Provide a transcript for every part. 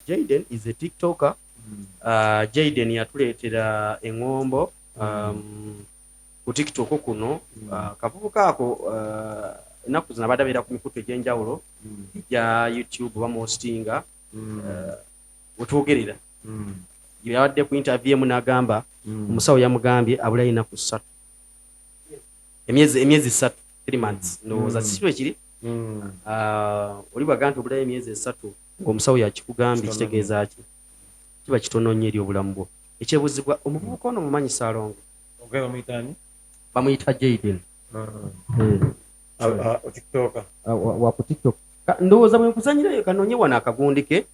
Jaden is a TikToker. Jaden yatuleetera engombo ku TikTok kuno. Kavubuka ako ennaku zino abadabeera ku mikutu egy'enjawulo egya YouTube bamostinga wetwogerera yabadde ku interview emu n'agamba omusawo yamugambye abulayo ennaku 3 emyezi 3 3 months ndowooza kikyo ekiri oli bwaga nti obulayo emyezi 3 ng'omusawo yakikugambye kitegeeza ki kiba kitono nnyo eri obulamu bwo. Ekyebuzibwa omuvubuka ono mumanyi Ssaalongo bamuyita Jaden wa ku TikTok. Ndowooza bwe nkuzanyirayo kanoonye wano akagundi ke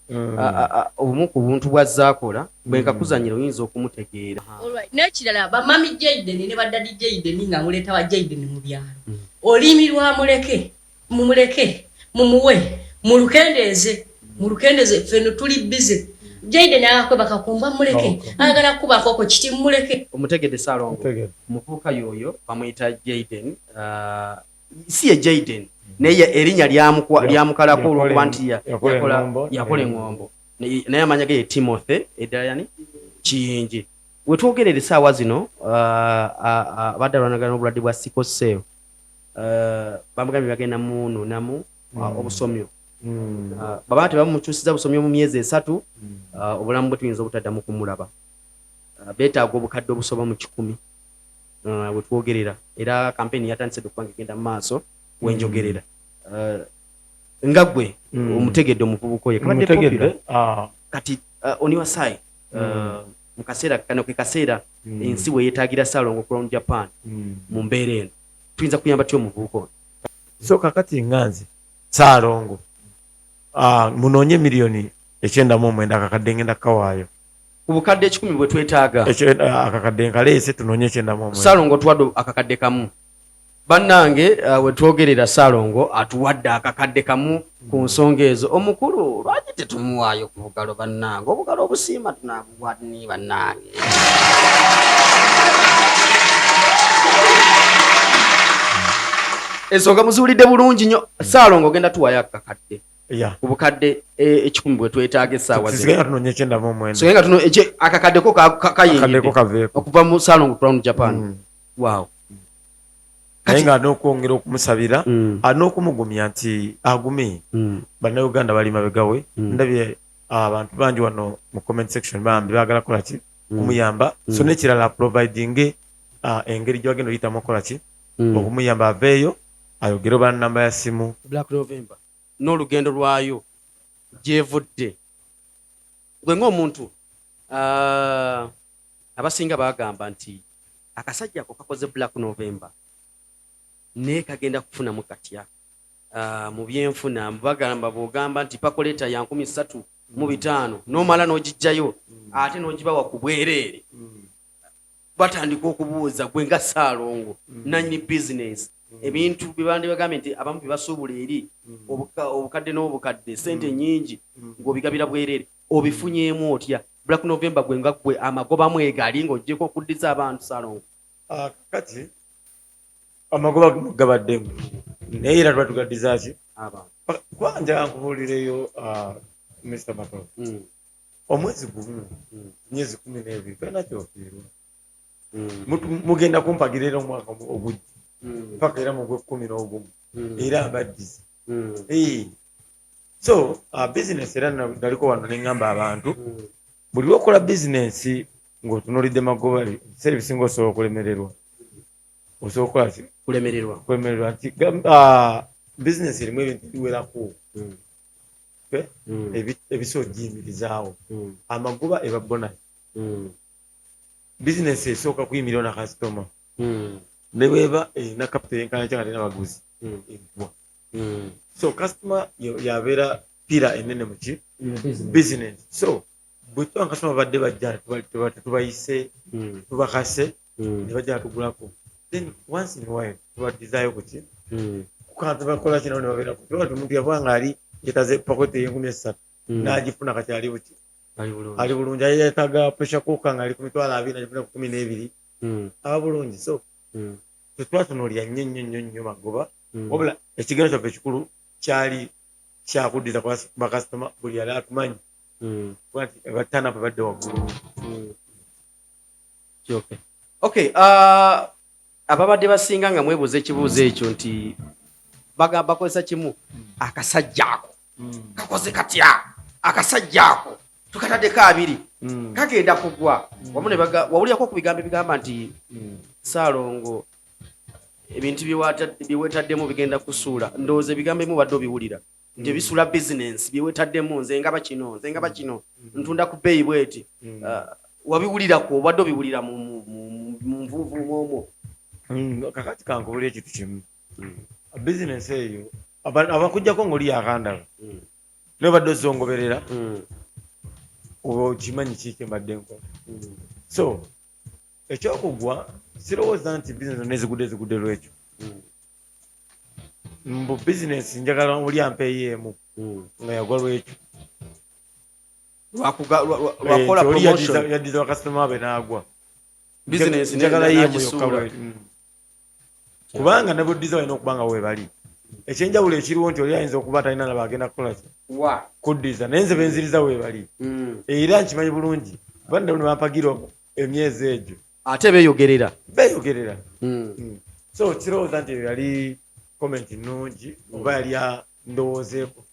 obumu ku buntu bw'azzaakola bwe nkakuzanyira oyinza okumutegeera. N'ekirala bamami Jaden ne baddadi Jaden nga muleeta wa Jaden mu byalo olimi lwamuleke mumuleke mumuwe mulukendeeze ffenno tuli bize. Jaden akwe bakakumba muleke agala kuba koko kiti muleke. Omutegedde Ssaalongo muvubuka yoyo bamuyita Jaden si ye Jaden naye erinnya lyamukalako olwokuba nti yakola engombo naye amanya ge ye Timothy eddala yani Kiyingi. Wetwogerera essaawa zino abadde alwanagana obulwadde bwa sickle cell bamugambye bagenda munuunamu obusomyo baba nti bamumukyusiza busomyo mu myezi 3 obulamu bwe tuyinza obutaddamu kumulaba. Beetaaga obukadde obusoba mu 100 wetwogerera era kampeni yatandise okuba ng'egenda mu maaso wenjogerera nga gwe omutegedde omuvubuka oyo kabadde popular kati oni wasaayi mu kaseera kano ke kaseera ensi we yeetaagira Ssaalongo Crown Japan mu mbeera eno tuyinza kuyamba ty omuvubuka ono. So kakati nganzi Ssaalongo munoonye miliyoni 99 akakadde ngenda kawaayo ku bukadde 10 bwe twetaaga akakadde nkaleese tunoonye 99 Ssaalongo tuwadde akakadde kamu bannange wetwogerera Ssaalongo atuwadde akakadde kamu ku nsonga ezo. Omukulu lwaki tetumuwaayo ku bugalo bannange obugalo obusiima tunaabuwadni bannange. Ensonga muziwulidde bulungi nnyo. Ssaalongo ogenda tuwaayo akakadde ku bukadde 10 bwe twetaaga essaawa akakaddeko kayingidde okuva mu Ssaalongo Crown Japan. Wow. Naye nga n'okwongera okumusabira n'okumugumya nti agume bannayuganda bali mabega we. Ndabye abantu bangi wano mu comment section bambi baagala kola ki kumuyamba. So n'ekirala providing engeri gy'agenda oyitamu okola ki okumuyamba aveeyo ayogere oba namba ya simu. Black November n'olugendo lwayo gyevudde gwe ng'omuntu abasinga bagamba nti akasajja ako kakoze Black November naye kagenda kufunamu katya mu byenfuna bagamba bw'ogamba nti pakoleta ya 3,500 n'omala n'ogijjayo ate n'ogibawa ku bwereere batandika okubuuza gwe nga Ssaalongo nannyini bizinesi ebintu bibandi bagambye nti abamu bibasuubula eri obukadde n'obukadde sente nyingi ng'obigabira bwereere obifunyeemu otya? Black November gwe nga gwe amagoba mwegali ng'oggyeko okuddiza abantu Ssaalongo. Kati amagoba gabaddemu naye era twatugaddiza ki kwanja nkubuulireyo Mr. Matola omwezi gumu myezi 12 fena kyofiirwa mugenda kumpagirira omwaka ogujja paka era mu gwe11 era abaddizi so business era naliko wano neŋŋamba abantu buli lwokola bizinensi ng'otunuulidde magoba service ng'osobola okulemererwa osobola kulemererwa nti bizinesi erimu ebintu biwerako ebisobola giyimirizaawo amagoba eba bonasi bizinesi esooka kuyimirira na kasitoma ne bweba erina kapita eyenkana kyanga terina baguzi ebigwa so kasitoma yabeera pira enene muki bizinesi. So bwe tuba kasitoma badde bajja tubayise tubakase ne bajja tugulako then once in a while tubadizaayo kuki kukantu bakola kino ne babeera ku tuba tumuntu yavanga ali yetaze pakoti y'3,000 n'agifuna kati ali buki ali bulungi ayetaga pressure cooker nga ali ku mitwalo 2 n'agifuna ku 12 aba bulungi. So tetwatunuulira nnyo magoba wabula ekigendo kyaffe ekikulu kyali kyakuddiza bakasitoma buli yali atumanyi batana babadde waggulu. Okay, ababadde basinga nga mwebuuza ekibuuzo ekyo nti bagamba bakozesa kimu akasajja ako kakoze katya, akasajja ako tukataddeko abiri kagenda kugwa. Wawulyako ku bigambo ebigamba nti Ssaalongo ebintu byeweetaddemu bigenda kusuula. Ndowooza ebigambo ebimu badde obiwulira nti ebisuula bizinensi byeweetaddemu nze ngaba kino ntunda ku bbeeyi bweti. Wabiwulirako obadde obiwulira mu nvuuvu omwo? Kakati kankubulira ekintu kimu, bizinensi eyo abakujjako ng'oli yakandala naye badde ozongoberera okimanyi kiike mbadde nkola. So ekyokugwa sirowooza nti bizinensi nezigudde lwekyo. Mbu bizinensi njagala oli ampeeyo emu nga yagwa lwekyo lwakola promotion yaddiza bakasitoma be n'agwa. Bizinensi njagala yemu yokka kubanga ne buddiza balina okuba nga weebali. Ekyenjawulo ekiriwo nti oli ayinza okuba talina nabo agenda kukola ki kuddiza, naye nze benziriza weebali era nkimanyi bulungi. Bandi ne bampagira emyezi egyo ate beeyogerera. So kirowooza nti yali komenti nnungi oba yali ndowoozeeko.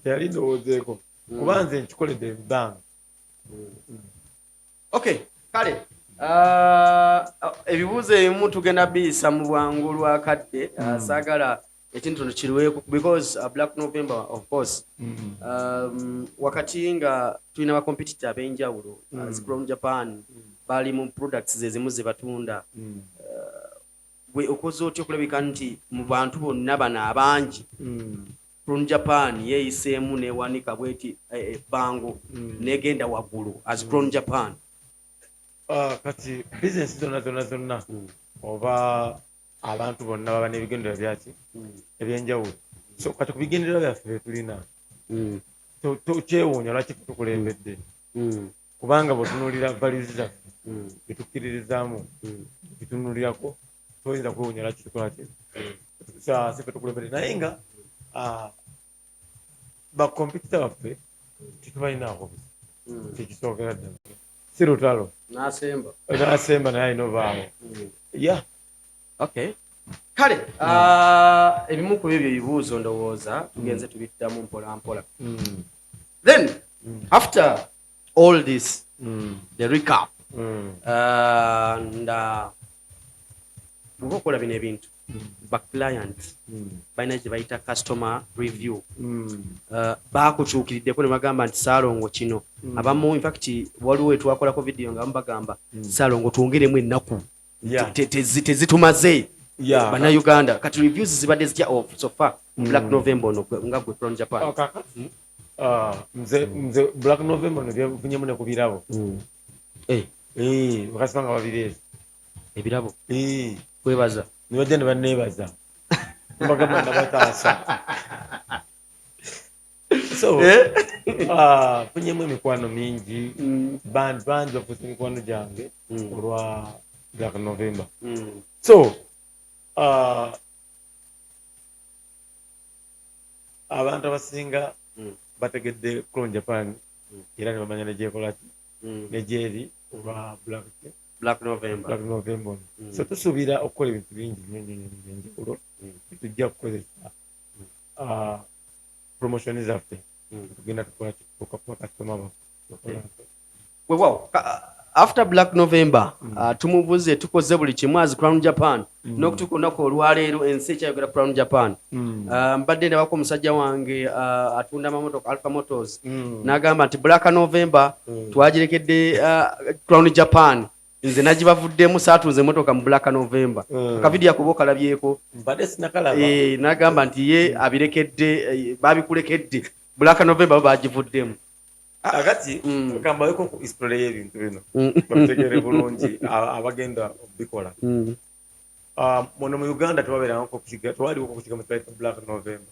Teyali ndowoozeeko kuba nze nkikoledde ebbanga. Okay, kale ebibuuzo ebimu tugenda biyisa mu bwangu lwakadde. Saagala ekintu kiriweeko because Black November of course wakati nga tulina bakompetita ab'enjawulo Crown Japan bali mu products ezimu ze batunda. Gwe okoze otya okulabika nti mu bantu bonna bano abangi Crown Japan yeeyiseemu neewanika bweti ebbango negenda waggulu as Crown Japan? Kati bizinensi zonna oba abantu bonna baba n'ebigendera byaki ebyenjawulo. So kati ku bigendera byaffe tulina tokyewuunya lwaki tukulembedde kubanga bw'otunuulira values zaffe byetukkiririzaamu bitunulirako toyinza kwewuunya lwaki tukola ki sife tukulembedde. Naye nga bakompitita baffe tetubalinaako buzi kyekisookera ddala. Si lutalo n'asemba naye alina obaawo. Okay, kale ebimu ku ebyo ebibuuzo ndowooza tugenze tubiddamu mpola mpola. Then after all this the recap and bw'oba okola bino ebintu baclient balina gye bayita customer review baakukyukiriddeko ne bagamba nti Ssaalongo kino abamu infact waliwo wetwakolako vidiyo nga bagamba Ssaalongo twongeremu ennaku tezitumaze bannayuganda. Kati reviews zibadde zitya so far Black November ono nga gwe Crown Japan? nze Black November nebyavunyemu ne ku birabo bakasibanga babireezi ebirabo kwebaza nibajja ne banneebaza mbagamba nabataasa. So funyemu emikwano mingi bangi bafuusa emikwano gyange olwa Black November. So abantu abasinga bategedde Crown Japan era ne bamanya negyekolaki negyeri olwa Black November. So tusuubira okukola ebintu bingi enjawulo tujja kukozesa promotion zaffe tugenda tukola kituuka customer baffe. Weewaawo after Black November tumubuze tukoze buli kimu as Crown Japan n'okutuuka olunaku olwaleero ensi ekyayogera Crown Japan. Mbadde ndabako omusajja wange atunda amamotoka Alpha Motors n'agamba nti Black November twagirekedde Crown Japan nze nagibavuddemu saatuze emotoka mu Black November. Akavidiyo ako bokalabyeko n'agamba nti ye abirekedde babikulekedde Black November bagivuddemu. Agati kambayeko ku history y'ebintu bino bategere bulungi abagenda obikola. Muno mu Uganda twabeeranga twaliwo kukiga mu Black November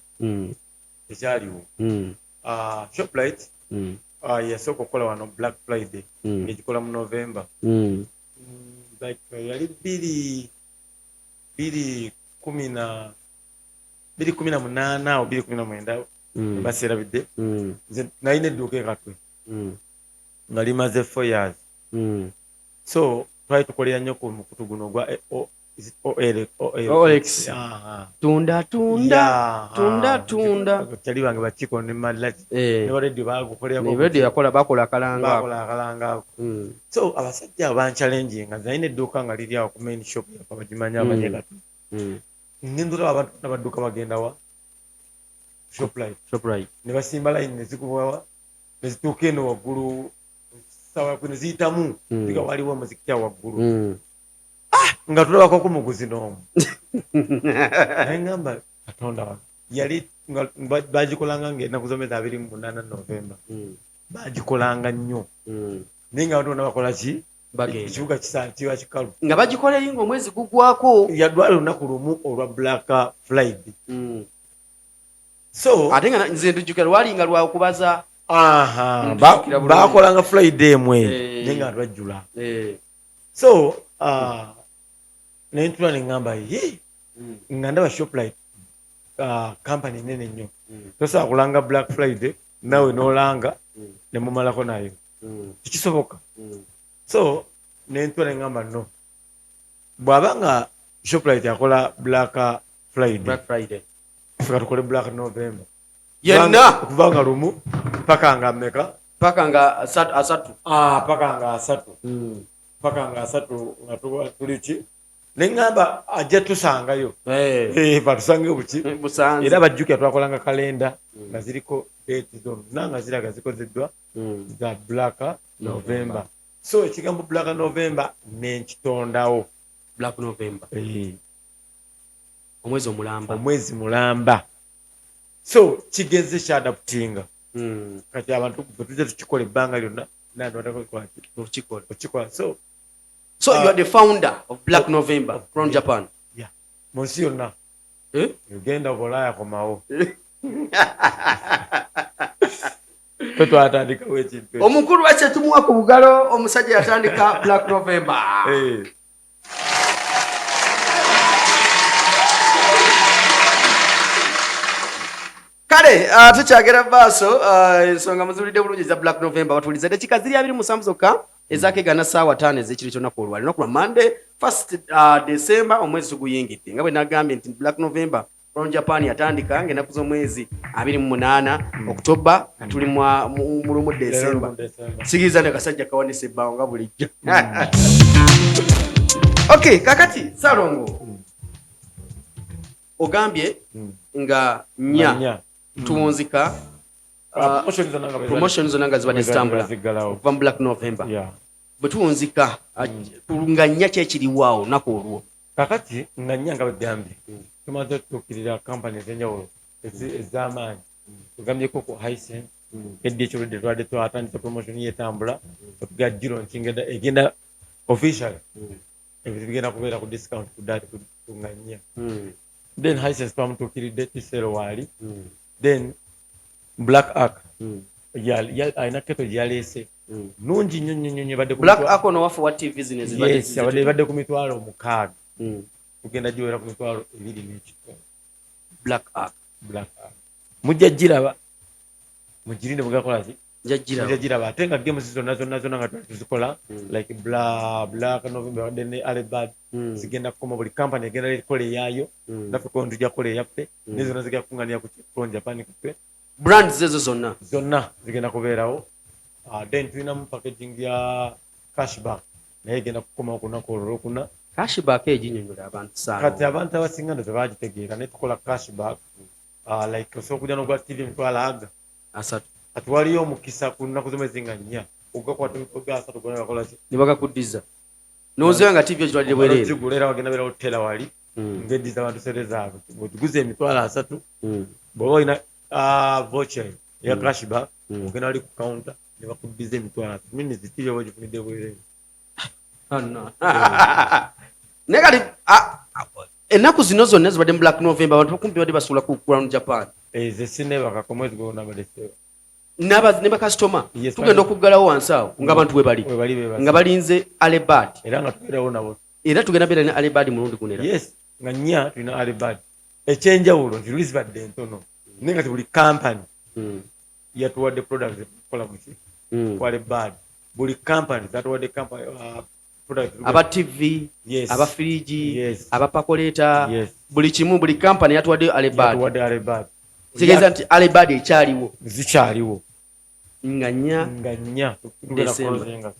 ekyaliwo. Shoprite yasooka okukola wano Black Friday ng'egikola mu November. Yali 2018 awo 2019 baserabidde nze nalina edduuka ekatwe nga limaze 4 years so twali tukolera nnyo ku mukutu guno gwa OLX tunda kyali bange bakiko ne malaki ne radio bagukolera ne radio bakola kalanga so abasajja abanchallenge nga nalina edduuka nga liri awo ku main shop yakabagimanya abanyegatu ngendura abantu n'abadduka bagenda wa Shoprite ne basimba line ne zikubawa ne zituuka eno waggulu sawa kwene ziyitamu nga waliwo muziki kya waggulu nga tulabako ku muguzi n'omu naye ngamba katonda wa yali bagikolanga ng'ennaku z'omwezi 28 Novemba bagikolanga nnyo naye nga batonda bakola ki ekibuga kiba kikalu nga bagikola eri ng'omwezi gugwako yadwala olunaku lumu olwa Black Friday so ate nga nze ndujjukira lwali nga lwakubaza bakolanga Friday emwe naye nga twajjula so naye ntula ne ngamba nga ndaba Shoprite company nene nnyo tosobola kulanga Black Friday nawe n'olanga ne mumalako nayo tekisoboka so ne ntula ne ngamba no bw'aba nga Shoprite akola Black Friday fika tukole Black November yenna okuva nga lumu paka nga mmeka paka nga asatu paka nga asatu nga tuli ki nengamba ajja tusangayo batusangeyo buki era bajjukira twakolanga kalenda nga ziriko date zonna nga ziraga zikozeddwa za Black November so ekigambo Black November nenkitondawo Black November omwezi mulamba so kigeze kyadaptinga kati abantu tujja tukikola ebbanga lyonna okikola so you are the founder of Black November from Japan mu nsi yonna ugenda Bulaya komawo twatandikawo ekintu omukulu wacce tumuwa ku bugalo omusajja yatandika Black November kale tukyagera maaso ensonga muzulidde bulungi za Black November batuliza dakika ziri 27 zokka ezakegana ssaawa 5 ez'ekiro kyonnaku olwali lunaku lwa Monday 1st December omwezi guyingidde nga bwe nagambye nti Black November from Japan yatandika ng'ennaku z'omwezi 28 October nga tuli mu lumu December sigiriza ne kasajja kawanise ebbaawo nga bulijjo okay kakati Salongo ogambye nga nya tuwunzika promotion zonna nga zibadde zitambula okuva mu Black November bwe tuwunzika nga nnya kyekiriwaawo naku olwo kakati nga nnya nga bagambye tumaze tutuukirira kampani ez'enjawulo ez'amaanyi tugambyeko ku Hisense eddi ekyoludde twadde twatandika promotion yetambula otuga giro nkingenda egenda official ebintu bigenda kubeera ku discount ku nga nnya then Hisense twamutuukiridde tisero waali then Black Ark alina keto gyaleese nungi nnyo badde Black Ark ono wafu wa TV business badde ku mitwalo 6 kugenda giwera ku mitwalo 2 Black Ark mujja giraba mugirinde mugakola ki njagiraba ate nga games zonna nga tuzikola like Black November ne Alibad zigenda kukoma buli company egenda likola eyaayo naffe ko ntujja kukola eyaffe nezonna zigenda kukunganira ku Japan kutwe brands ezo zonna zigenda kubeerawo then tulinamu packaging ya cashback naye egenda kukoma okunaku olwokuna cashback eginyonyola abantu sana kati abantu abasinga ndo tebagitegeera naye tukola cashback like osobola okujja n'ogwa TV emitwalo aga asatu kati waliyo omukisa ku nnaku z'omwezi nga nnya ogakwata emitwalo asatu gonna bakola ki ne bagakuddiza n'ozeewa nga TV ekitwalire bwereere kigula era bagenda beera hotela wali ng'eddiza abantu sente zaabwe ogiguza emitwalo asatu bw'oba olina voucher ya cashback ogenda wali ku counter ne bakuddiza emitwalo asatu minutes TV oba ogifunidde bwereere naye kati ennaku zino zonna zibadde mu Black November abantu bakumpi badde basuula ku Crown Japan ze sinebaka ku mwezi gwo nabadde ne bakasitoma tugenda okuggalawo wansi awo ng'abantu we bali nga balinze Alibad era nga tubeerawo nabo era tugenda beera ne Alibad mulundi gunera yes nga nnya tulina Alibad ekyenjawulo nti luli zibadde entono nenga buli company yatuwadde product kola muki kwale bad buli company zatuwadde company product aba TV aba fridge aba pakoleta buli kimu buli company yatuwadde alebad sigeza nti alebad ekyaliwo zikyaliwo nganya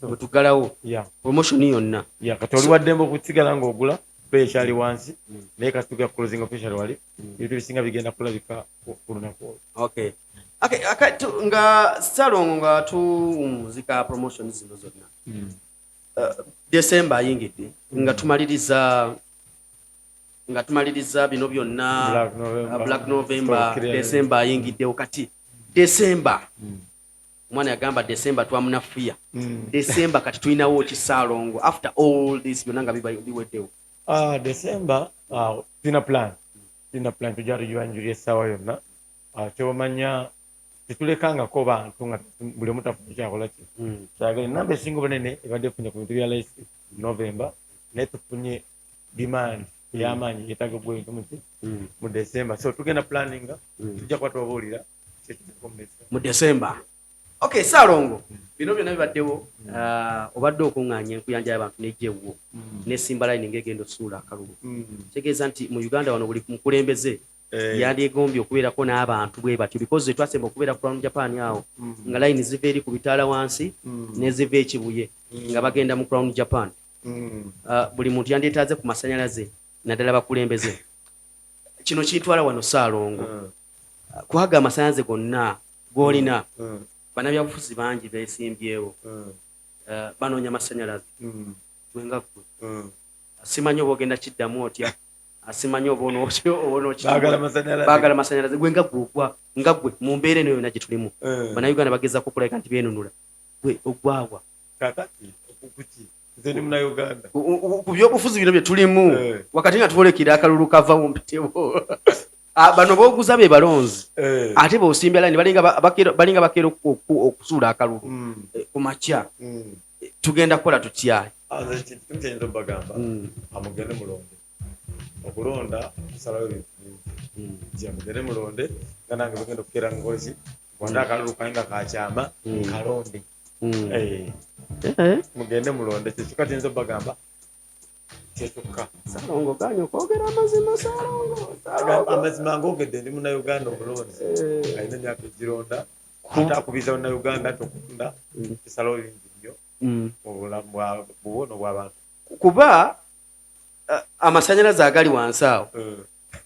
butugalawo promotion yonna kati oliwaddembe okusigala ng'ogula pe ekyali wansi naye kasituka closing official wali ebintu bisinga bigenda kulabika ku lunaku okay nga Salongo nga tumuzika promotion zino zonna December ayingidde nga tumaliriza bino byonna Black November December ayingiddewo kati December mwana yagamba December twamunafuya December kati tulinawo ki Salongo after all this byonna nga biweddewo December tina plan tujja tugibanjulira essaawa yonna kyomanya tetulekangako bantu nga buli omu tafuna kyakola ki kyagala enamba esinga obunene ebadde efunye ku bintu bya life November naye tufunye demand ey'amaanyi yetaaga ogw'ebintu mu December so tugenda planninga tujja kuba tubabuulira mu December. Okay, Salongo bino byonna bibaddewo obadde okuŋŋaanya enkuyanja y'abantu n'ejjewo n'esimba line ng'egenda osuula akalulu kitegeeza nti mu Uganda wano buli mukulembeze yandyegombye okubeerako n'abantu bwe batyo because twasemba okubeera ku Crown Japan awo nga line ziva eri ku bitaala wansi n'eziva ekibuye nga bagenda mu Crown Japan buli muntu yandyetaaze ku masanyalaze naddala bakulembeze kino kintwala wano Salongo kuhaga amasanyalaze gonna g'olina banabyabufuzi bangi beesimbyewo banoonya amasanyalaze gwenga gwe simanyi oba ogenda kiddamu otya asimanyi oba baagala amasanyalaze gwenga gwe nga gwe mu mbeera eno yonna gye tulimu bannayuganda bagezaako okulabika nti beenunula gwe ogwawa ku byobufuzi bino bye tulimu wakati nga tubolekera akalulu kava wumpitewo bano booguza be balonzi ate b'osimbya line balinga bakeera okusuula akalulu ku makya tugenda kukola tutya bagamba amugende mulonde okulonda kusalawo ebintu bingi amugende mulonde nga nange bagenda okukeera ngozi wanda akalulu kalinga kakyama kalonde mugende mulonde kyekika kiyinza obagamba kyekyoka Salongo ganyo kwogera amazima Salongo amazima ngogedde ndi munnayuganda omulonzi alina emyaka egironda ate akubiza munnayuganda nti okutunda kisalawo bingi nnyo mu bulamu buwono bw'abantu kuba amasanyalaze agali wansi awo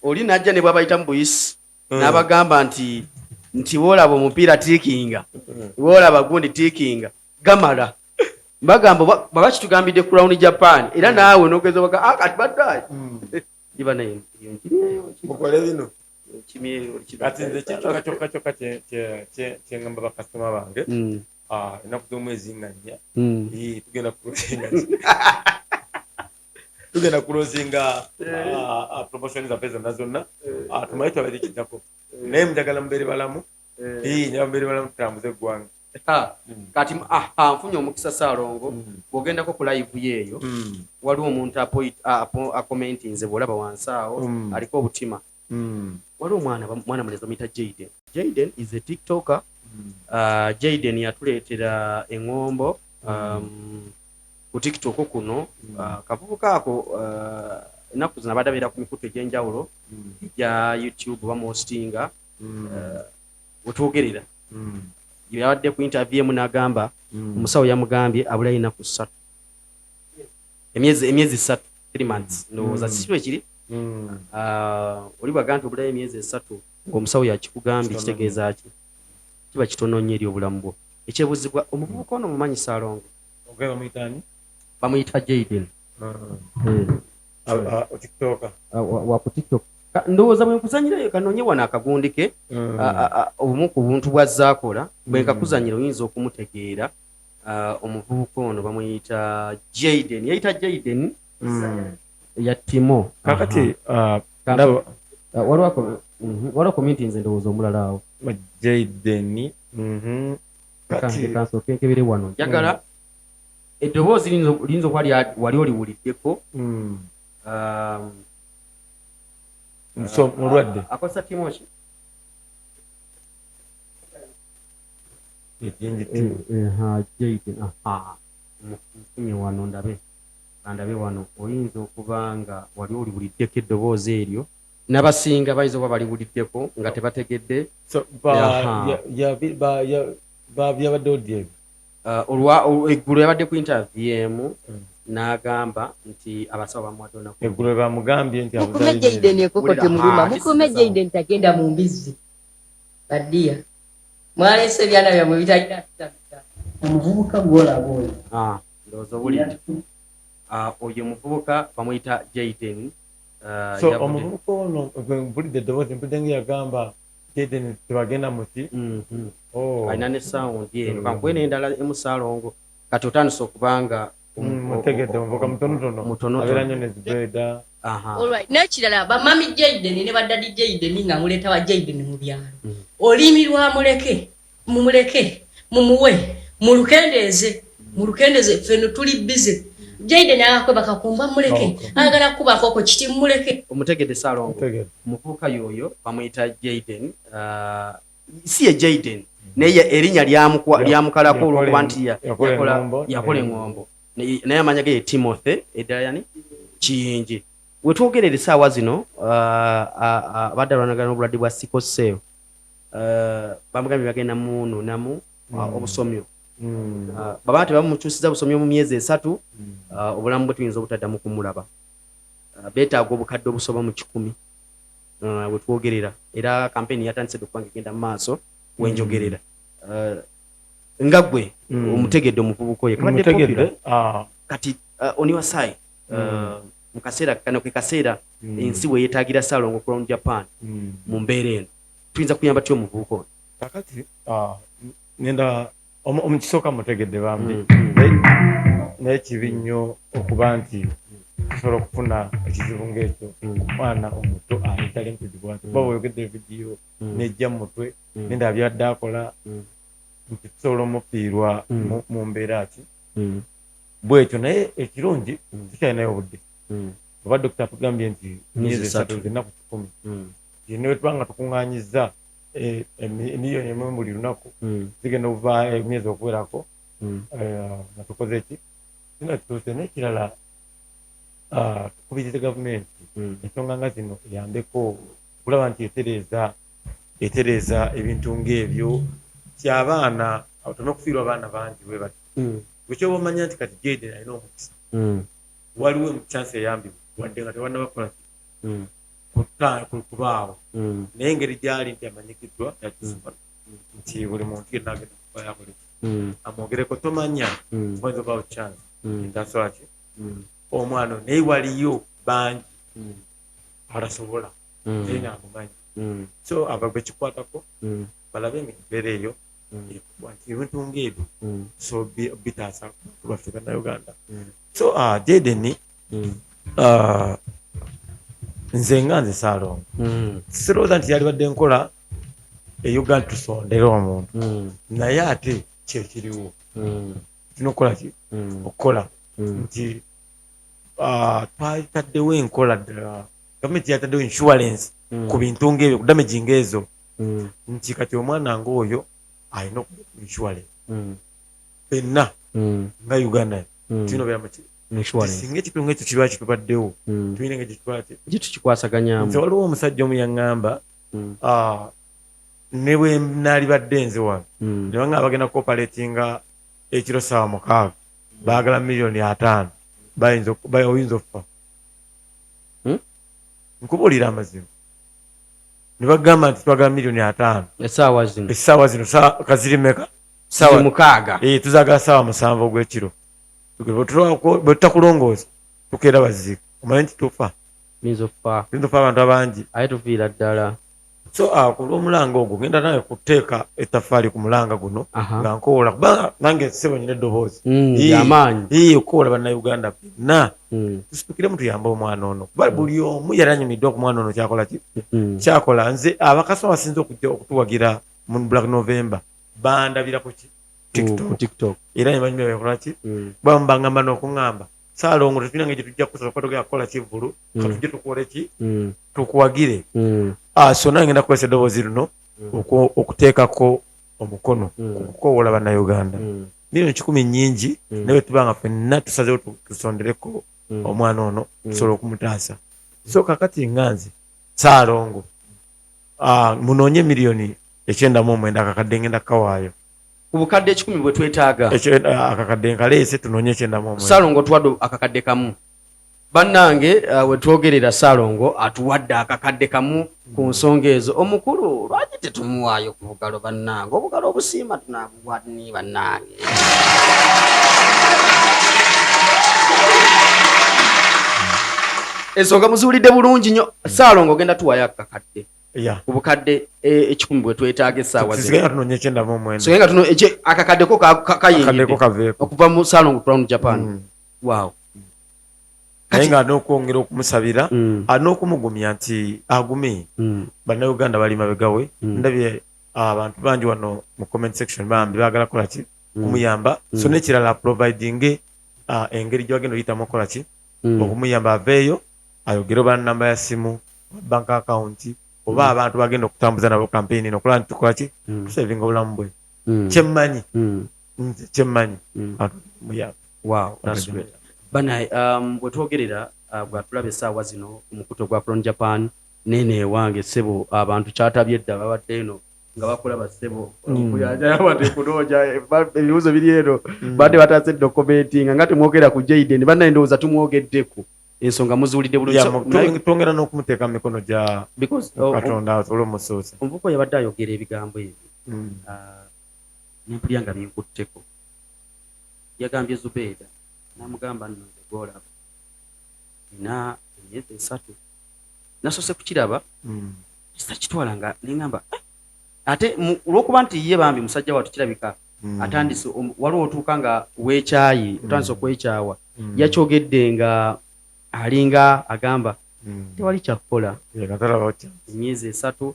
oli najja ne bwabayita mu buyisi n'abagamba nti woolaba omupiira tiikinga woolaba gundi tiikinga gamala bagamba baba kitugambidde Crown Japan era naawe n'ogeza obaga kati baddayi iba naye mukole bino kati nze kyokka kyengamba bakasitoma bange ennaku z'omwezi nga nnya tugenda kulozinga promotion zaffe zonna tumanyi twabadde kiddako naye mujagala mubeere balamu nyaba mubeere balamu tutambuze eggwanga kati nfunye omukisa Salongo bw'ogendako ku live yeeyo waliwo omuntu akomentinze bw'olaba wansi awo aliko obutima waliwo mwana mulezi omuyita Jayden is a tiktoker Jayden yatuleetera eŋŋombo ku tiktok kuno kavubuka ako ennaku zino abadde abeera ku mikutu egy'enjawulo egya YouTube bamuhostinga wetwogerera yabadde ku interview emu n'agamba omusawo yamugambye abulayo ennaku 3 emyezi 3 3 months ndowooza sikyo ekiri oli bwaga nti obulayo emyezi 3 ng'omusawo yakikugambye kitegeeza ki kiba kitono nnyo eri obulamu bwo ekyebuzibwa omuvubuka ono mumanyi Salongo bamuyita Jayden wa ku tiktok ndowooza bwe nkuzanyirayo kanoonye wano akagundi ke obumu ku buntu bw'azzaakola bwe nkakuzanyira oyinza okumutegeera omuvubuka ono bamuyita Jayden yayita Jayden ya Timo kakati waliwo community nze ndowooza omulala awo Jayden kansooke nkebere wano njagala eddoboozi liyinza okuba wali oliwuliddeko mulwadde akosa Timo ki Jaden mufunye wano ndabe wano oyinza okuba nga wali oliwuliddeko eddoboozi eryo n'abasinga bayinza okuba baliwuliddeko nga tebategedde byabadde odye eggulu yabadde ku interview emu n'agamba nti abasawo bamuwadde eggulu bamugambye nti mukume Jaden ekoko temuluma mukume Jaden tagenda mu mbizzi baddiya mwalese ebyana byammwe bitalina omuvubuka gwolaba oyo ndowooza obulidde oyo omuvubuka bamuyita Jaden omuvubuka ono mpulidde eddoboozi mpulidde ngeyagamba Jaden tebagenda muki alina ne sawundi eno kankuwena endala emusaalongo kati otandise okubanga mutegedde omuvubuka mutonotono abeera nnyo nezibreeda n'ekirala bamami Jaden ne baddadi Jaden nga muleeta wa Jaden mu byalo olimi lwamuleke mumuwe mulukendeeze ffenno tuli bize Jaden akakweba kakumba muleke agala kuba koko kiti muleke omutegedde saalongo omuvubuka yoyo bamuyita Jaden si ye Jaden naye erinnya lyamukalako olwokuba nti yakola eŋŋombo naye amanya ge ye Timothy eddala yani Kiyingi. Wetwogerera essaawa zino abadde alwanagana n'obulwadde bwa sickle cell bamugambye bagenda munonamu obusomyo baba tebamukyusiza busomyo mu myezi 3 obulamu bwe tuyinza obutaddamu kumulaba beetaaga obukadde obusoba mu 100 wetwogerera era kampeni yatandise okuba nga egenda mu maaso wenjogerera nga gwe omutegedde omuvubuka oyo kati oniwasayi mu kaseera kano ke kaseera ensi we yeetaagira Saalongo okukola mu Japan mu mbeera eno tuyinza kuyamba ty omuvubuka ono kakati ngenda omukisooka mutegedde bambi naye kibi nnyo okuba nti tusobola okufuna ekizibu ng'ekyo omwana omuto talented bwati kuba bweyogedde vidiyo nejja mu mutwe nenda byadde akola nti tusobola omufiirwa mu mbeera ki bwekyo naye ekirungi tukyalinayo obudde oba dokita atugambye nti myezi 3 ennaku 10 yene wetubanga tukuŋŋaanyizza emiliyoni emu buli lunaku zigenda okuva emyezi okuwerako nga tukoze ki sina kituuse n'ekirala tukubirize gavumenti ensonga nga zino eyambeko kulaba nti etereeza ebintu ng'ebyo kyabaana tolina okufiirwa abaana bangi we bati bwekyoba omanya nti kati Jaden alina omukisa waliwo chance eyambibwa wadde nga tewanabakola kubaawo naye engeri gyali nti amanyikiddwa yakisoma nti buli muntu yenna agenda kuba yakoleki amwogereko tomanya oyinza obaawo chance ntasobola ki omwana naye waliyo bangi abatasobola naye naamumanyi so abagwe kikwatako balabe embeera eyo nti ebintu ng'ebyo so bitaasa kubaffe bannayuganda so Jaden nze Saalongo sirowooza nti yalibadde nkola Uganda tusondera omuntu naye ate kyekiriwo tulina okukola ki okukola nti twataddewo enkola ddala gavumenti yataddewo insurance ku bintu ng'ebyo ku damage ng'ezo nti kati omwana ng'oyo alina okuba insurance fenna nga Uganda tulina obeera mu singa ekitu ng'ekyo kiba kitubaddewo tulina nga gyetukikwasaganyamu nze waliwo omusajja omu yaŋŋamba ne bwe naalibadde nze wano ne banga bagenda kuoperatinga ekiro 6 baagala $5,000,000 oyinza okufa nkubuulira amazima ne bagamba nti twagala $5,000,000 essaawa zino kazirimeka saawa 6 tuzaagala ssaawa 7 ogw'ekiro bwe tutakulongooza tukeera baziika omanyi nti tufa abantu abangi aye tufiira ddala so ku lw'omulanga ogwo genda nawe kuteeka ettaffaali ku mulanga guno nga nkoola kubanga nange ssebo nyina eddoboozi amaanyi okukoola bannayuganda fenna tusitukiremu tuyambe omwana ono kuba buli omu yali anyumiddwa ku mwana ono kyakola ki kyakola nze abakasoma basinze okujja okutuwagira mu Black November bandabira ku ki TikTok era nebanyi byakola ki bambangamba n'okuŋŋamba Saalongo tetulina ngeri tujja kusobola kukola kivulu katujje tukole ki tukuwagire so nange ngenda kukozesa eddoboozi lino okuteekako omukono okukowola bannayuganda miliyoni 10 nnyingi naye tubanga ffenna tusazeewo tusondereko omwana ono tusobola okumutaasa so kakati nganze Ssaalongo munoonye miliyoni 99 akakadde ngenda kawaayo kubukadde 10 bwe twetaaga akakadde nkaleese tunoonye 99 Ssaalongo tuwadde akakadde kamu bannange we twogerera Ssaalongo atuwadde akakadde kamu ku nsonga ezo omukulu lwaki tetumuwaayo ku bugalo bannange obugalo obusiima tunabuwadni bannange ensonga muzuulidde bulungi nnyo Ssaalongo ogenda tuwaayo akakadde ku bukadde 10 bwe twetaaga essaawa akakaddeko kayingidde okuva mu Ssaalongo Crown Japan wow naye nga n'okwongera okumusabira n'okumugumya nti agume bannayuganda bali mabegawe ndabye abantu bangi wano mu comment section bambi baagala kola ki kumuyamba so n'ekirala providing engeri gy'agenda oyitamu okola ki okumuyamba aveeyo ayogere oba namba ya simu bank account oba abantu bagenda okutambuza nabo campaign eno okola nti tukola ki tusavinga obulamu bwe kyemmanyi muyamba wow that's great banaye bwe twogerera bwatulaba essaawa zino ku mukuto gwa Crown Japan nene wange ssebo abantu kyatabye edda babadde eno nga bakulaba ssebo kuyanja yabadde kunoonya ebibuuzo biri eno badde bataase documentinga nga temwogera ku Jayden banaye ndowooza tumwogeddeku ensonga muzuulidde bulungi twongera n'okumuteeka mu mikono gya Katonda asobole omusuusa omuvuko yabadde ayogera ebigambo ebyo nempulya nga binkutteko yagambye Zubeida namugamba nno golaba ina emyezi 3 nasose kukiraba sitakitwala nga nengamba ate olwokuba nti ye bambi musajja wattu kirabika atandise waliwo otuuka nga weekyayi otandise okwekyawa yakyogedde nga alinga agamba tewali kyakukola emyezi 3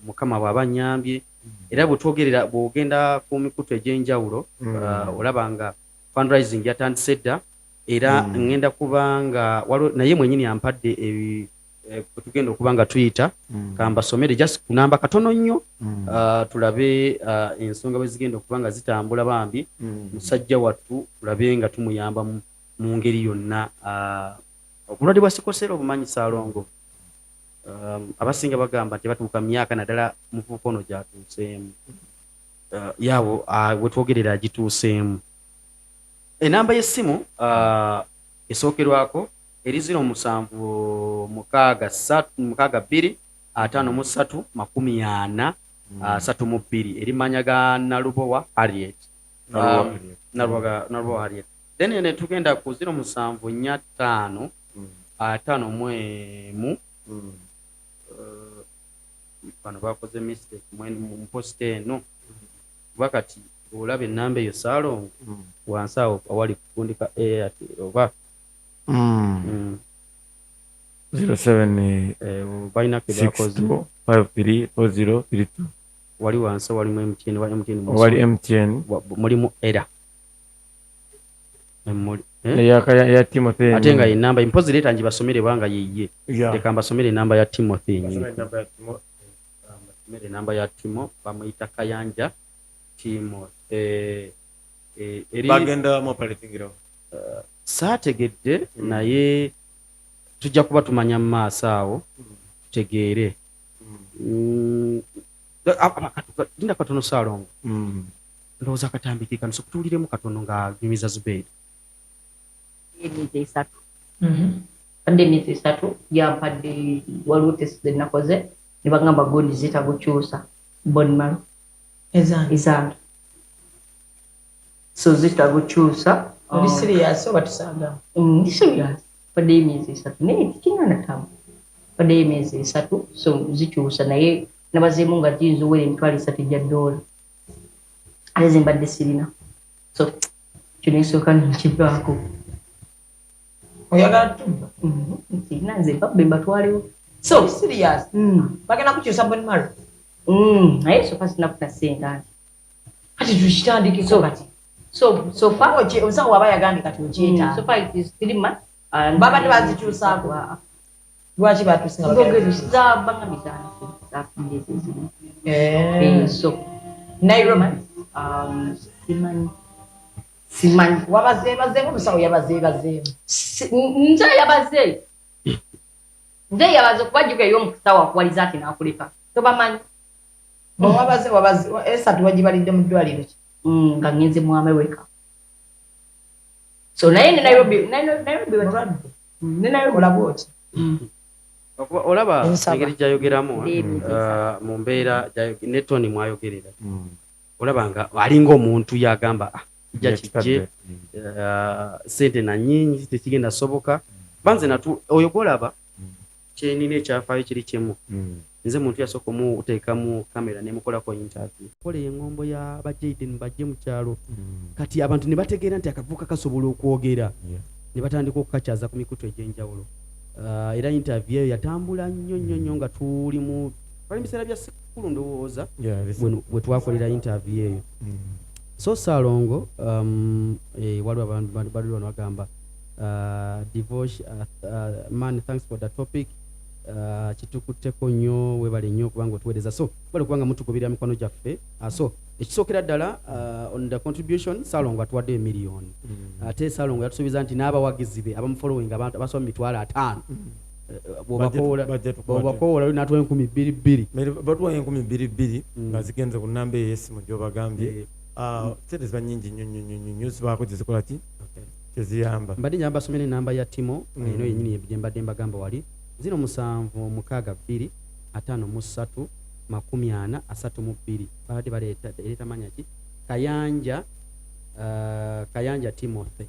mukama bw'aba nnyambye era bwetwogerera bw'ogenda ku mikutu egy'enjawulo olaba nga fundraising yatandise dda era ngenda kubanga naye mwenyini ampadde tugenda okuba nga tuyita kambasomere just kunamba katono nnyo tulabe ensonga bwe zigenda okuba nga zitambula bambi musajja wattu tulabe nga tumuyamba mu ngeri yonna obulwadde bwa sikosera obumanyi Ssaalongo abasinga bagamba nti batuuka myaka naddala muvubuka ono gyatuuseemu yaabo wetwogerera agituuseemu enamba y'essimu esookerwako eri 0762534032 eri manyaga Nalubowa Harriet Nalubowa Harriet then ene tugenda ku 074551 bano bakoze mistake mu post eno wakati olaba enamba eyo Ssaalongo wansi awo awali kutundika Airtel oba 07 balina ke bakoze 534032 wali wansi walimu MTN wali MTN mulimu era ya Timothy ate nga enamba impozi leta njibasomere banga yiye leka mbasomere enamba ya Timothy nyinyi basomere enamba ya Timo bamuyita Kayanja Timo bagenda mu operating saategedde naye tujja kuba tumanya mu maaso awo tutegeere linda katono Ssaalongo ndowooza katambike kano sokutuuliremu katono nga nyumiza Zubeida emyezi 3 ande emyezi 3 yampadde waliwo test nakoze ne bagamba gondi zitagukyusa bone marrow ezange so zitagukyusa oli serious oba tusanga serious padde emyezi 3 naye tikingana tamu padde emyezi 3 so zikyusa naye nabazeemu nga jinza owera emitwalo 3 gya $, ate zimbadde sirina so kino esooka nkivaako oyagala tuba nanze babbe mbatwalewo so serious bagenda kukyusa bone marrow naye sofa sinafuna ssente anti kati tukitandikeko kati so far omusawo waba yagambye kati okyeta so far it is 3 months babadde bazikyusaako lwaki batusinga bageza banga bizana So Nairobi simanyi wabazeebazeemu omusawo yabazeebazeemu nze yabaze okubajjuka ey'omukusawo akuwaliza ati n'akuleka tobamanyi wabaze esatu wagibalidde mu ddwaliro ki nga ngenze mu America. So naye ne Nairobi olaba oti olaba engeri gyayogeramu mu mbeera ne Tony mwayogerera olaba nga alinga omuntu yagamba kijja kijje sente na nnyingi tekigenda soboka banze natu oyo golaba kyenina ekyafaayo kiri kimu nze muntu yasooka omuteekamu kamera nemukolako interview kola engombo ya Jaden bajje mu kyalo kati abantu ne bategeera nti akavubuka kasobola okwogera ne batandika okukakyaza ku mikutu egy'enjawulo era interview eyo yatambula nnyo nga tuli mu biseera bya ssekulu ndowooza bwe twakolera interview eyo so Salongo waliwo abantu bali wano bagamba divorce man thanks for the topic kitukutteko nnyo webale nnyo kubanga otuweereza so bali kubanga mutukubirira mikono gyaffe so ekisookera ddala on the contribution Salongo atuwadde $1 million ate Salongo yatusuubiza nti n'abawagizi be abamufollowing abantu abasoma 5,000 bw'obakoola n'atuwa 2,200 batuwayo 2,200 nga zigenze ku nnamba ey'essimu gy'obagambye sente ziba nnyingi nnyo zibaako gyezikola ki kyeziyamba mbadde nyamba basomera enamba ya Timo eno yennyini gyembadde mbagamba wali 0762534032 badde baleeta manya ki Kayanja Timothy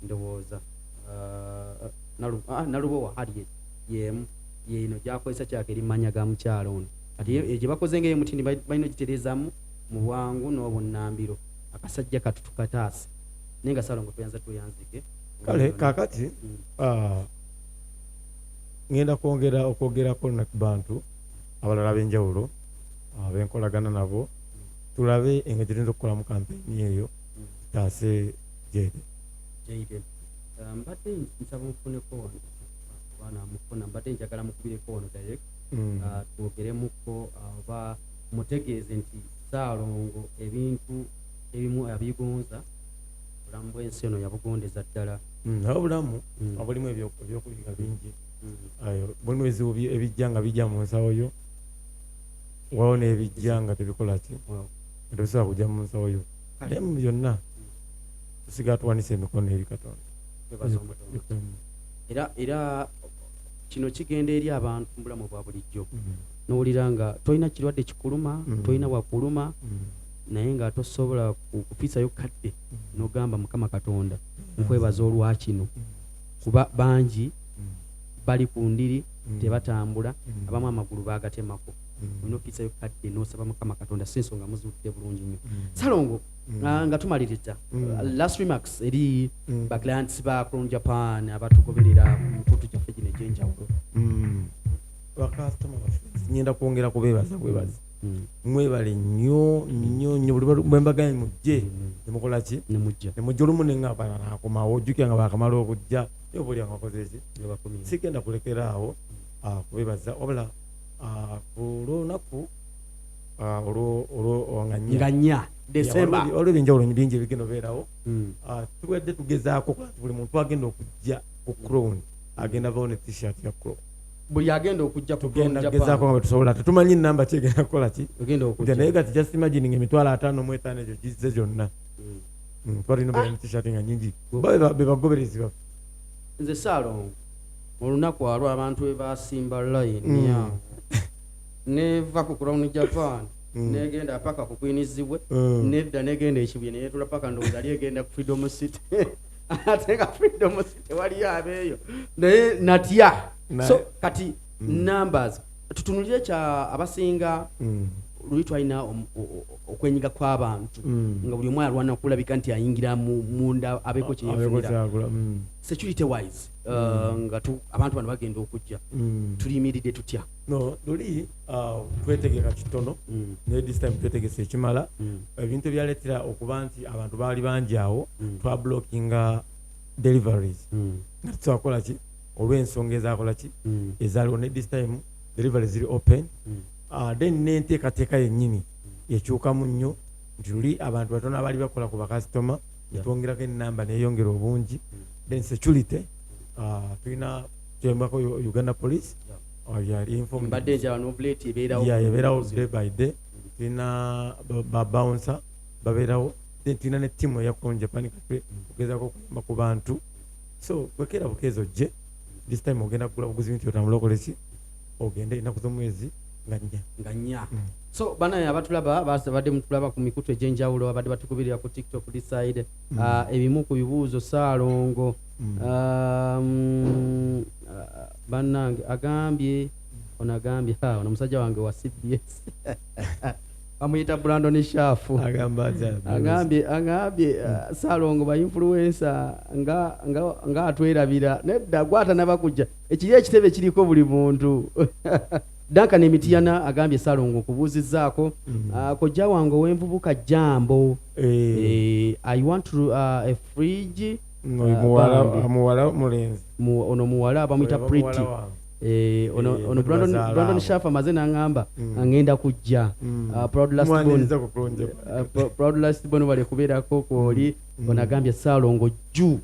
ndowooza nalubowa Harriet yemu yeino gyakozesa kyaka eri manya ga mukyalo ono kati gye bakoze ng'eyo mutindi balina ogitereezaamu mu bwangu n'obunnambiro akasajja katutukataase naye nga Salongo tuyanzike kale kaakati ngenda okwogerako ku bantu abalala ab'enjawulo benkolagana nabo tulabe engeri tuyinza okukolamu kampeyini eyo taase Jaden mbadde nsaba mufuneko wano abaana mufuna mbadde njagala mukubireko wano direct twogeremuko oba mutegeeze nti Salongo ebintu ebimu abigonza obulamu bw'ensi eno yabugondeza ddala obulamu obulimu ebyokuyiga bingi mulimu ebizibu ebijja nga bijja mu nsawo yo wawo n'ebijja nga tebikola ki tebisobola kujja mu nsawo yo naye mu byonna tusigala tuwanisa emikono eri Katonda era kino kigenda eri abantu mu bulamu bwa bulijjo n'owulira nga tolina kirwadde kikuluma tolina wakuluma naye nga tosobola kufiisayo kadde n'ogamba Mukama Katonda nkwebaza olwa kino kuba bangi bali ku ndiri tebatambula abamu amagulu bagatemako olina ofiisayo kadde n'osaba Mukama Katonda si nsonga muzuukidde bulungi nnyo Salongo nga tumaliriza last remarks eri baclients ba Crown Japan abatugoberera mukutu gyaffe gino egy'enjawulo bakasitoma baffe ngenda kwongera kubeebaza mwebale nnyo buli bwe mbaganye mujje nemukola ki nemujja olumu neŋŋamba nakomawo ojjukira nga bakamala okujja naye oba olyanga wakoze ki sigenda kulekera awo kubeebaza wabula ku lwolunaku nganya December olwo ebyenjawulo bingi ebigenda obeerawo tuwedde tugezaako buli muntu agenda okujja ku Crown agenda vawo ne t-shirt ya Crown buli agenda okujja kugezaako nga bwetusobola tetumanyi nnamba ki egenda kukola ki naye gati just imagining emitwalo 55 egyo gizze gyonna twalina bali mu t-shirt nga nyingi be bagoberezi baffe nze Salongo olunaku alwo abantu we basimba line yawo neva ku Crown Japan negenda paka ku Queenizibwe nedda negenda ekibye neyetula paka ndowooza ali egenda ku Freedom City ate nga Freedom City waliyo abeeyo naye natya so kati numbers tutunulire kya abasinga luli twalina okwenyiga kw'abantu nga buli omu alwana okulabika nti ayingira munda abeeko kyeyefunira security wise nga abantu bano bagenda okujja tuliyimiridde tutya luli twetegeka kitono naye this time twetegesa ekimala ebintu ebyaleetera okuba nti abantu baali bangi awo twablockinga deliveries nga tusobola ki olw'ensonga ezakola ki ezaaliwo ne this time deliveries ziri open then n'enteekateeka yennyini ekyukamu nnyo nti luli abantu batono abali bakola ku bakasitoma netwongerako ennamba neyongera obungi then security tulina kyembako Uganda Police yabeerawo day by day tulina babouncer babeerawo then tulina ne ttiimu eyakola Japan Katwe okugezaako okuyamba ku bantu so bwekera bukeezo gye this time ogenda kugula buguzi nti otambula okoleki ogende ennaku z'omwezi nga nnya so banaye abatulaba basabadde mutulaba ku mikutu egy'enjawulo abadde batukubirira ku TikTok decide ebimu ku bibuuzo Ssaalongo bannange agambye ono musajja wange wa CBS bamuyita Brandon Shafu agambye Ssaalongo ba influencer nga atwerabira nedda gwata nabakujja ekiri ekitebe kiriko buli muntu Duncan Emitiyana agambye Ssaalongo okubuuzizzaako kojja wange ow'envubuka Jambo I want to a fridge muwala mulenzi ono muwala bamuyita Pretty ono Brandon Shafu amaze n'angamba angenda kujja Proud Last Born bali kubeerako kwoli ono agambye Ssaalongo jju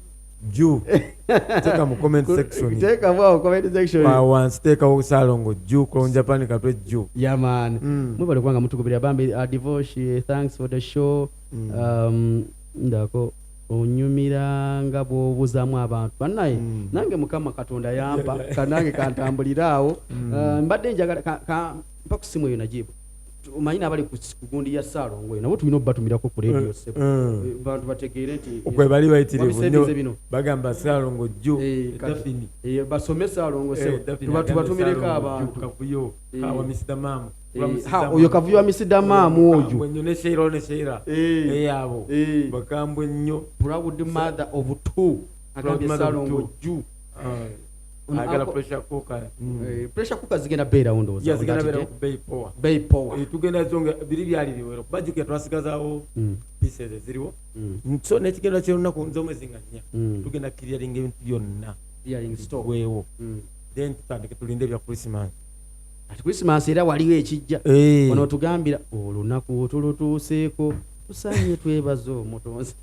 teka mu comment section teka mu comment section once teka wo Ssaalongo jju ko Japan Katwe jju yeah man mwebale kwanga mutukubira bambi Divorce thanks for the show ndako onyumira nga bw'obuzaamu abantu bannaye nange Mukama Katonda yampa kanange kantambuliraawo mbadde njagala mpa ku simu eyo najibu omanyi n'abali ku gundi ya Ssaalongo eyo nabo tulina obatumirako ku radio sebo bantu bategeere nti okwe bali bayitirivu nnyo bagamba Ssaalongo jju dafini basome Ssaalongo sebo tubatumireko abantu kavuyo kawa Mr. Mamu oyo kavuyo wa Mr. Mamu oyo wenyo ne Sheira eyabo bakambwe nnyo proud mother of two agambye Ssaalongo jju agala pressure cooker zigenda beera wondo zigenda beera ku bay power tugenda zonga biri byali biwero bajuke twasigazawo pieces ziriwo so nekigenda kyolunaku nz'omwezi nga nnya tugenda clearing ebintu byonna clearing stock weewo then tutandike tulinde ebya Christmas ati Christmas era waliwo ekijja ono tugambira olunaku tulutuuseeko tusanye twebaza omutonzi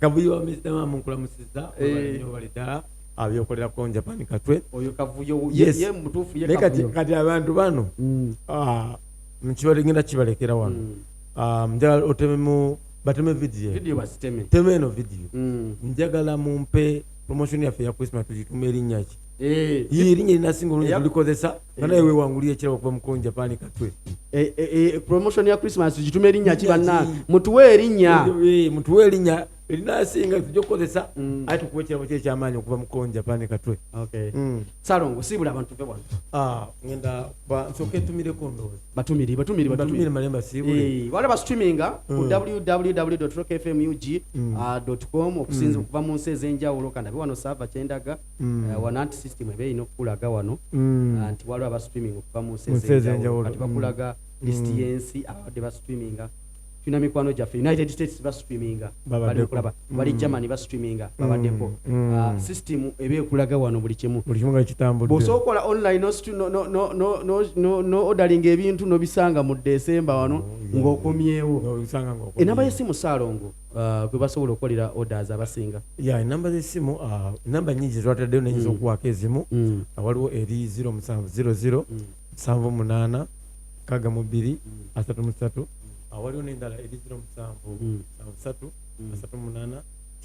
kabuyo wa Mr. Mamu nkulamusiza nnyo bali ddala abyokolera ko Japan Katwe oyo kavuyo ye mutuufu ye kavuyo kati abantu bano mukibale ngenda kibalekera wano njagala otememu bateme video basiteme temeno video njagala mumpe promotion yaffe ya Christmas tugitume erinnya ki erinnya linasinga olungi tulikozesa nga naye weewangulira ekirabo okuva mu Japan Katwe promotion ya Christmas tugitume erinnya ki bannange mutuwe erinnya erinasinga tujja okukozesa ate tukuwa ekirabo kyekyamaanyi okuva mu Japan Katwe Ssaalongo sibula abantu tuve wano ngenda nsooka etumireko ndowooza batumire malemba siibule wale bastreaminga ku www.rockfmug.com okusinza okuva mu nsi ez'enjawulo kandabe wano saava kyendaga wano anti system eba erina okukulaga wano nti waliwo abastreaming okuva mu nsi ez'enjawulo kati bakulaga listi y'ensi abadde bastreaminga tuna mikwano gyaffe United States bastreaminga bali Germany bastreaminga babaddeko system eba ekulaga wano buli kimu nga kitambudde bw'osookola online no ordering ebintu nobisanga mu December wano ng'okomyewo enamba y'essimu Ssaalongo gwe basobola okukolera orders abasinga enamba z'essimu enamba nnyingi zwataddeyo nayinza okuwaako ezimu waliwo eri 0700 78 62 33 waliwo n'endala eri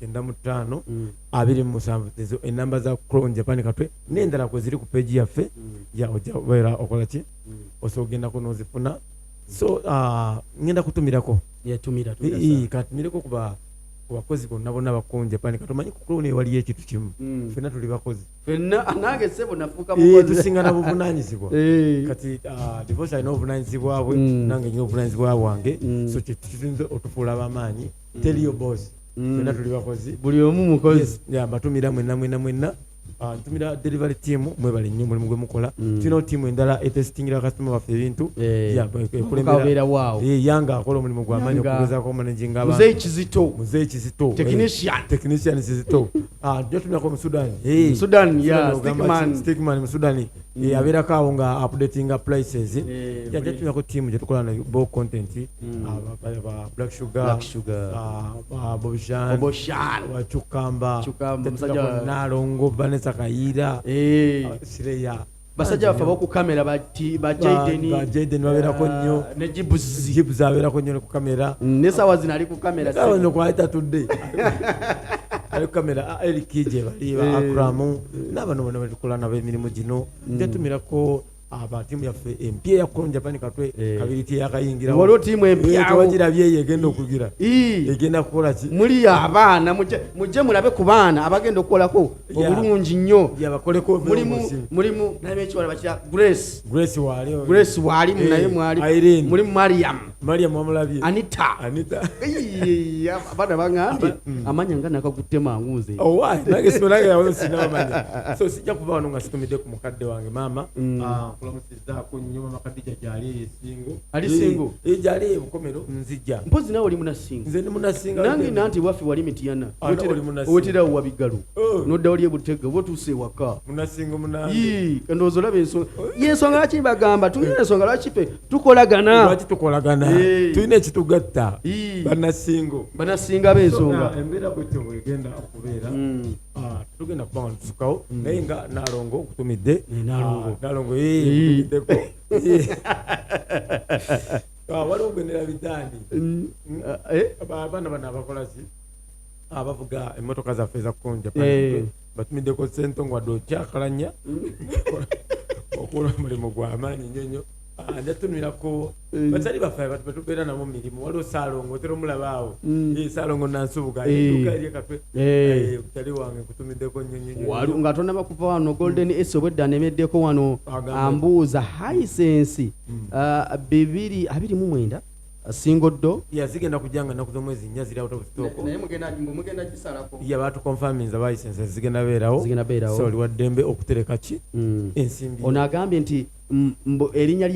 0773 ezo enamba za Japan Katwe n'endala kwe ziri ku page yaffe ojja beera okola ki osogendako n'ozifuna so ngenda kutumirako katumireko ku bakozi bonna bako Japan Katwe omanyi kukulona ewaliyo ekintu kimu ffenna tuli bakozi nange sebo nafuuka mukozi tusinga na buvunaanyizibwa kati Divorce alina obuvunaanyizibwa bwe nange nyina obuvunaanyizibwa bwange so kitusinze otufuula b'amaanyi teriyo boss ffenna tuli bakozi buli omu mukozi batumira mwenna ntumira delivery team mwebale nnyo mulimu gwe mukola tulina team endala etestingira customer baffe ebintu kulembera waawo yanga akola omulimu gw'amaanyi okugezaako omanaging abantu Muzee Kizito technician Kizito jotumyako mu Sudan stickman mu Sudan abeerako awo nga updatinga prices jatumyako team gyetukola na bo content Black Sugar Bobishan Wachukamba Nalongo Vanessa Kayira Sireya basajja bafa ku kamera ba Jaden babeerako nnyo ne Gibbs abeerako nnyo ku kamera ne sawa zinali ku kamera no kwaita tudde ali ku kamera Erikije bali ba Akramu n'abano bano balikola nabo emirimu gino jatumirako timu yaffe empya yakulonja pani katwe kabiriti yakayingira waliwo timu empya tewagirabye egenda okugira egenda kukola ki muli abaana mujje mulabe ku baana abagenda okukolako obulungi nnyo yabakoleko mulimu nabekiwala bakira Grace wali naye mwali mulimu Mariam wamulabye Anita abaana bangambye amanya nga nakakutte manguze nange simanage yawo sinabamanya so sijja kuva wano nga situmidde ku mukadde wange maama kulamusizzaako nnyo mama Kadija gyali singo gyali ebukomero nzijja mpozi nawe oli munasinga nze ndi munasinga nange nanti waffe wali mitiyana oweterawo wabigalo noddawo ly ebutega oba otuuse ewaka munasinga munange kandowooza olaba yensonga lwaki bagamba tulina ensonga lwaki ffe tukolagana tulina ekitugatta banasinga b'ensonga embeera bwetyo bwegenda okubeera tugenda kuba nga tusukawo naye nga Nalongo okutumidde Nalongo okutumiddeko waliwo ogendera bitaani abaana bano abakola ki abavuga emmotoka zaffe ezakonja batumiddeko Ssentongo wadde okyakalanya okola omulimu gw'amaanyi nnyo nnyo njatumirako batali baffe batubeera nabo mirimu waliwo Saalongo otera omulabaawo Saalongo nansubuga eduuka eri katwe butali wange nkutumiddeko nnyo nga tonaba kuva wano Golden S obwedda anemeddeko wano ambuuza hisensi 229 singoddo zigenda kujjanga nnaku z'omwezi nnya ziri out of stock naye mugenda gisalako baatukonfaminza bayisense zigenda beerawo so oli waddembe okutereka ki ensimbi ono agambye nti erinnya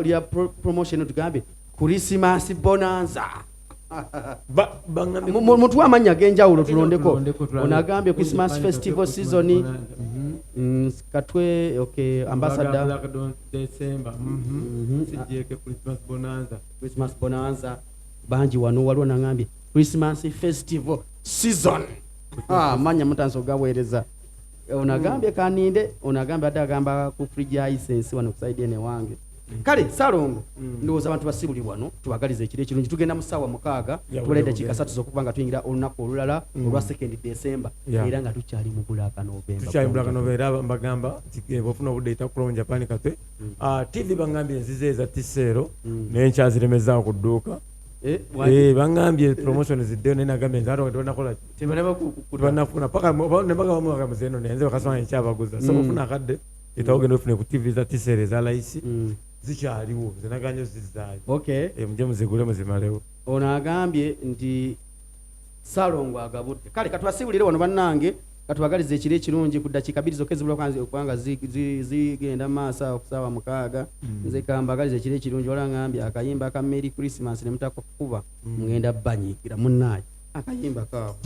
lya promotion tugambe Christmas bonanza mutuwa amanya ag'enjawulo tulondeko ono agambye Christmas festival season katwe ambassador December sijjeke Christmas bonanza banji wano waliwo nangambye Christmas festival season manya mutanso gaweereza ono agambye kaninde ono agambye ate agamba ku fridge license wano kusaidie ne wange kale Saalongo ndowooza abantu basibuli wano tubagaliza ekiro ekirungi tugenda mu ssaawa 6 tubala eddakiika 3 z'okuba nga tuyingira olunaku olulala olwa 2 December era nga tukyali mu Black November era mbagamba bwofuna obudde yita kulon Japan katwe TV bangambye enzize eza tiseero naye nkyaziremezaawo ku dduuka bangambye promotion ziddeyo naye nagambye nze ate tebannakola tebanafuna paka nebaga bamu bagamuze eno naye nze bakasoma ekyabaguza so ofuna akadde etawo genda ofune ku TV za tiseero eza layisi zikyaliwo zenaganya zizaayo muje muzigule muzimalewo ono agambye nti Saalongo agabudde kale katubasibulire wano bannange katubagaliza ekiro ekirungi ku ddakiika 2 zokka ezibula kubanga zigenda maaso okusaawa 6 nze kambagaliza ekiro ekirungi wala ngambye akayimba aka Merry Christmas ne mutaka kukuba mugenda banyiikira munnaayo akayimba kaawo